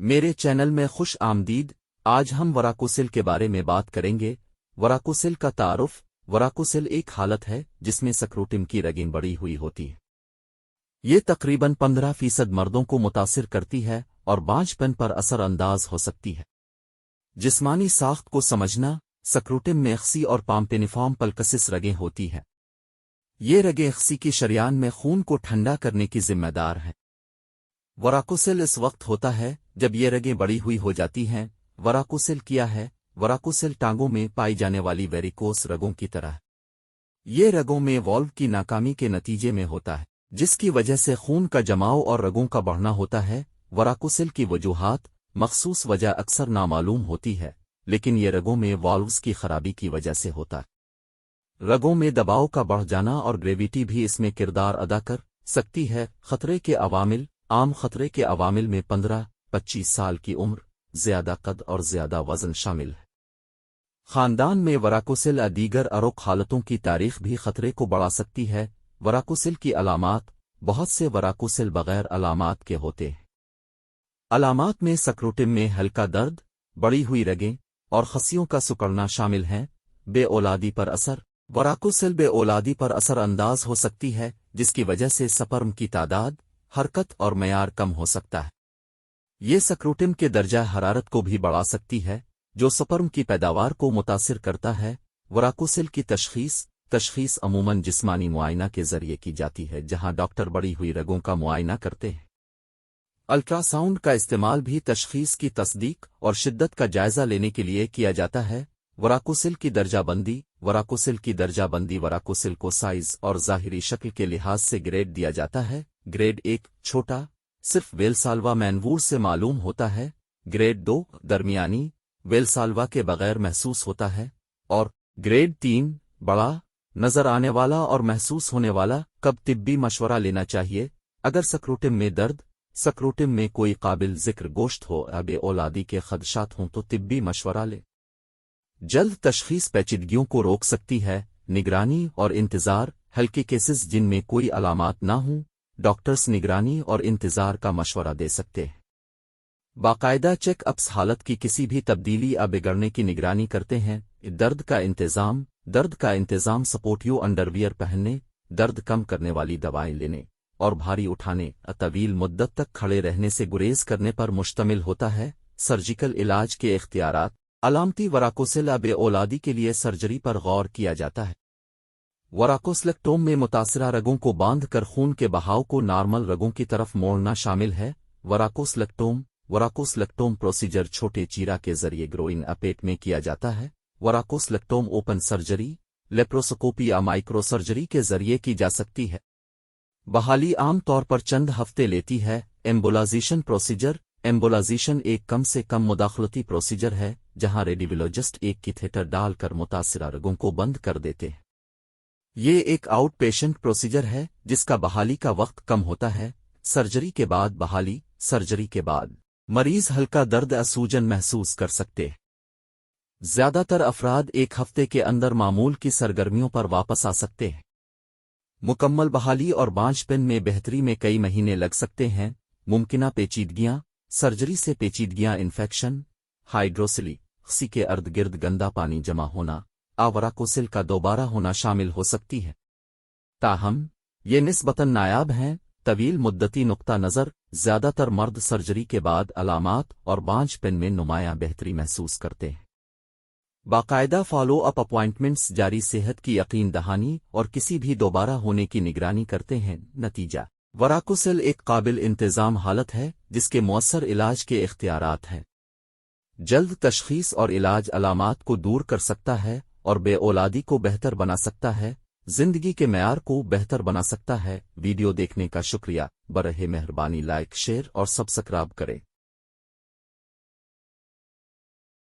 میرے چینل میں خوش آمدید۔ آج ہم وراکوسل کے بارے میں بات کریں گے۔ وراکوسل کا تعارف۔ وراکوسل ایک حالت ہے جس میں سکروٹم کی رگیں بڑی ہوئی ہوتی ہیں۔ یہ تقریباً 15% مردوں کو متاثر کرتی ہے اور بانجھپن پر اثر انداز ہو سکتی ہے۔ جسمانی ساخت کو سمجھنا۔ سکروٹم میں اخسی اور پامپینیفارم پلکسس رگیں ہوتی ہیں۔ یہ رگیں اخسی کی شریان میں خون کو ٹھنڈا کرنے کی ذمہ دار ہیں۔ وراکوسل اس وقت ہوتا ہے جب یہ رگیں بڑی ہوئی ہو جاتی ہیں۔ وراکوسل کیا ہے؟ وراکوسل ٹانگوں میں پائی جانے والی ویریکوس رگوں کی طرح ہے۔ یہ رگوں میں والو کی ناکامی کے نتیجے میں ہوتا ہے، جس کی وجہ سے خون کا جماؤ اور رگوں کا بڑھنا ہوتا ہے۔ وراکوسل کی وجوہات مخصوص وجہ اکثر نامعلوم ہوتی ہے، لیکن یہ رگوں میں والوز کی خرابی کی وجہ سے ہوتا ہے۔ رگوں میں دباؤ کا بڑھ جانا اور گریویٹی بھی اس میں کردار ادا کر سکتی ہے۔ خطرے کے عوامل۔ عام خطرے کے عوامل میں 15-25 سال کی عمر، زیادہ قد اور زیادہ وزن شامل ہے۔ خاندان میں وراکوسل دیگر عروق حالتوں کی تاریخ بھی خطرے کو بڑھا سکتی ہے۔ وراکوسل کی علامات۔ بہت سے وراکوسل بغیر علامات کے ہوتے ہیں۔ علامات میں سکروٹم میں ہلکا درد، بڑی ہوئی رگیں اور خصیوں کا سکڑنا شامل ہیں۔ بے اولادی پر اثر۔ وراکوسل بے اولادی پر اثر انداز ہو سکتی ہے، جس کی وجہ سے سپرم کی تعداد، حرکت اور معیار کم ہو سکتا ہے۔ یہ سکروٹم کے درجہ حرارت کو بھی بڑھا سکتی ہے، جو سپرم کی پیداوار کو متاثر کرتا ہے۔ وراکوسل کی تشخیص عموماً جسمانی معائنہ کے ذریعے کی جاتی ہے، جہاں ڈاکٹر بڑی ہوئی رگوں کا معائنہ کرتے ہیں۔ الٹرا ساؤنڈ کا استعمال بھی تشخیص کی تصدیق اور شدت کا جائزہ لینے کے لیے کیا جاتا ہے۔ وراکوسل کی درجہ بندی۔ وراکوسل کی درجہ بندی وراکوسل کو سائز اور ظاہری شکل کے لحاظ سے گریڈ دیا جاتا ہے۔ گریڈ 1 چھوٹا، صرف ویلسالوا مینوور سے معلوم ہوتا ہے۔ گریڈ 2 درمیانی، ویلسالوا کے بغیر محسوس ہوتا ہے، اور گریڈ 3 بڑا، نظر آنے والا اور محسوس ہونے والا۔ کب طبی مشورہ لینا چاہیے؟ اگر سکروٹم میں درد، سکروٹم میں کوئی قابل ذکر گوشت ہو یا بے اولادی کے خدشات ہوں تو طبی مشورہ لے۔ جلد تشخیص پیچیدگیوں کو روک سکتی ہے۔ نگرانی اور انتظار۔ ہلکے کیسز جن میں کوئی علامات نہ ہوں، ڈاکٹرز نگرانی اور انتظار کا مشورہ دے سکتے ہیں۔ باقاعدہ چیک اپس حالت کی کسی بھی تبدیلی یا بگڑنے کی نگرانی کرتے ہیں۔ درد کا انتظام سپورٹیو انڈرویئر پہننے، درد کم کرنے والی دوائیں لینے اور بھاری اٹھانے، طویل مدت تک کھڑے رہنے سے گریز کرنے پر مشتمل ہوتا ہے۔ سرجیکل علاج کے اختیارات۔ علامتی وراکوسل بے اولادی کے لیے سرجری پر غور کیا جاتا ہے۔ وراکوسلکٹوم میں متاثرہ رگوں کو باندھ کر خون کے بہاؤ کو نارمل رگوں کی طرف موڑنا شامل ہے۔ وراکوسلکٹوم پروسیجر چھوٹے چیرا کے ذریعے گروئن پیٹ میں کیا جاتا ہے۔ وراکوسلکٹوم اوپن سرجری، لیپروسکوپی یا مائکرو سرجری کے ذریعے کی جا سکتی ہے۔ بحالی عام طور پر چند ہفتے لیتی ہے۔ ایمبولائزیشن پروسیجر۔ ایمبولائزیشن ایک کم سے کم مداخلتی پروسیجر ہے جہاں ریڈیولوجسٹ ایک کیتھیٹر ڈال کر متاثرہ رگوں کو بند کر دیتے ہیں۔ یہ ایک آؤٹ پیشنٹ پروسیجر ہے جس کا بحالی کا وقت کم ہوتا ہے۔ سرجری کے بعد بحالی۔ سرجری کے بعد مریض ہلکا درد یا سوجن محسوس کر سکتے ہیں۔ زیادہ تر افراد ایک ہفتے کے اندر معمول کی سرگرمیوں پر واپس آ سکتے ہیں۔ مکمل بحالی اور بانجھپن میں بہتری میں کئی مہینے لگ سکتے ہیں۔ ممکنہ پیچیدگیاں۔ سرجری سے پیچیدگیاں انفیکشن، ہائیڈروسلی، خصی کے ارد گرد گندا پانی جمع ہونا، وراکوسل کا دوبارہ ہونا شامل ہو سکتی ہے۔ تاہم یہ نسبتاً نایاب ہیں۔ طویل مدتی نقطہ نظر۔ زیادہ تر مرد سرجری کے بعد علامات اور بانجھپن میں نمایاں بہتری محسوس کرتے ہیں۔ باقاعدہ فالو اپ اپوائنٹمنٹس جاری صحت کی یقین دہانی اور کسی بھی دوبارہ ہونے کی نگرانی کرتے ہیں۔ نتیجہ: وراکوسل ایک قابل انتظام حالت ہے جس کے مؤثر علاج کے اختیارات ہیں۔ جلد تشخیص اور علاج علامات کو دور کر سکتا ہے اور بے اولادی کو بہتر بنا سکتا ہے، زندگی کے معیار کو بہتر بنا سکتا ہے۔ ویڈیو دیکھنے کا شکریہ۔ براہ مہربانی لائک، شیئر اور سبسکرائب کریں۔